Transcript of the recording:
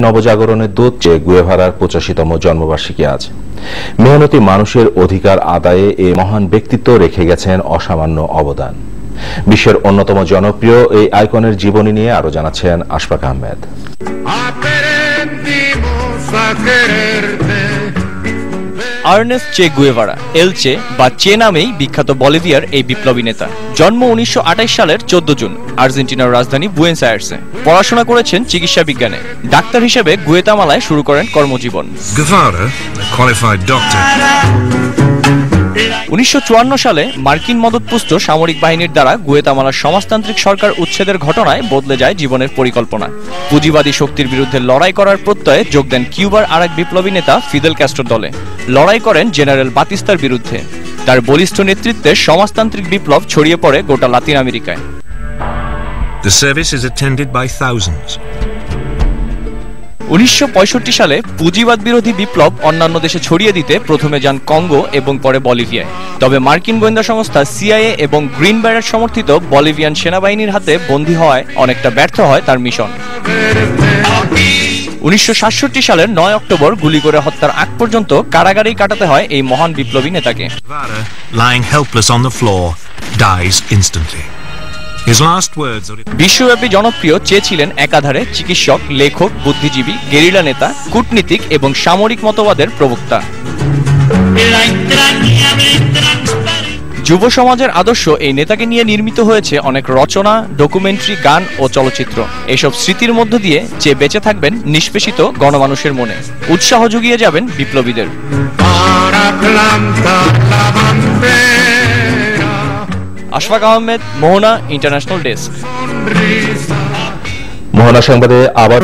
নবজাগরণের দূত চে গুয়েভারার ৮৫তম জন্মবার্ষিকী আজ। মেহনতি মানুষের অধিকার আদায়ে এই মহান ব্যক্তিত্ব রেখে গেছেন অসামান্য অবদান। বিশ্বের অন্যতম জনপ্রিয় এই আইকনের জীবনী নিয়ে আরো জানাচ্ছেন Ashfaq Ahmed. Ernest Che Guevara, El Che বা চে নামেই বিখ্যাত বলিভিয়ার এই বিপ্লবী নেতা। জন্ম ১৯২৮ সালের ১৪ জুন আর্জেন্টিনার রাজধানী বুয়েনোস আয়ার্সে। পড়াশোনা করেছেন চিকিৎসা বিজ্ঞানে। ডাক্তার হিসেবে গুয়েতামালায় শুরু করেন কর্মজীবন। ১৯৫৪ সালে মার্কিন মদতপুষ্ট সামরিক বাহিনীর দ্বারা গুয়েতামালার সমাজতান্ত্রিক সরকার উচ্ছেদের ঘটনায় বদলে যায় জীবনের পরিকল্পনা। পুঁজিবাদী শক্তির বিরুদ্ধে লড়াই করার প্রত্যয়ে যোগ দেন কিউবার আরেক বিপ্লবী নেতা ফিদেল ক্যাস্ট্রোর দলে। লড়াই করেন জেনারেল বাতিস্তার বিরুদ্ধে। তার বলিষ্ঠ নেতৃত্বে সমাজতান্ত্রিক বিপ্লব ছড়িয়ে পড়ে গোটা লাতিন আমেরিকায়। The service is attended by thousands. ১৯৬৫ সালে পুঁজিবাদ বিরোধী বিপ্লব অন্যান্য দেশে ছড়িয়ে দিতে প্রথমে যান কঙ্গো এবং পরে বলিভিয়ায়। তবে মার্কিন গোয়েন্দা সংস্থা সিআইএ এবং গ্রিন ব্যারেট সমর্থিত বলিভিয়ান সেনাবাহিনীর হাতে বন্দী হওয়ায় অনেকটা ব্যর্থ হয় তার মিশন। ১৯৬৭ সালের ৯ অক্টোবর গুলি করে হত্যার আগ পর্যন্ত কারাগারেই কাটাতে হয় এই মহান বিপ্লবী নেতাকে। Lying helpless on the floor, dies instantly. বিশ্বব্যাপী জনপ্রিয় চে ছিলেন একাধারে চিকিৎসক, লেখক, বুদ্ধিজীবী, গেরিলা নেতা, কূটনীতিক এবং সামরিক মতবাদের প্রবক্তা। যুব সমাজের আদর্শ এই নেতাকে নিয়ে নির্মিত হয়েছে অনেক রচনা, ডকুমেন্টারি, গান ও চলচ্চিত্র। এসব স্মৃতির মধ্য দিয়ে চে বেঁচে থাকবেন নিষ্পেষিত গণমানুষের মনে, উৎসাহ জুগিয়ে যাবেন বিপ্লবীদের। আশফাক আহমেদ, মোহনা ইন্টারন্যাশনাল ডেস্ক। মোহনা সংবাদে আবার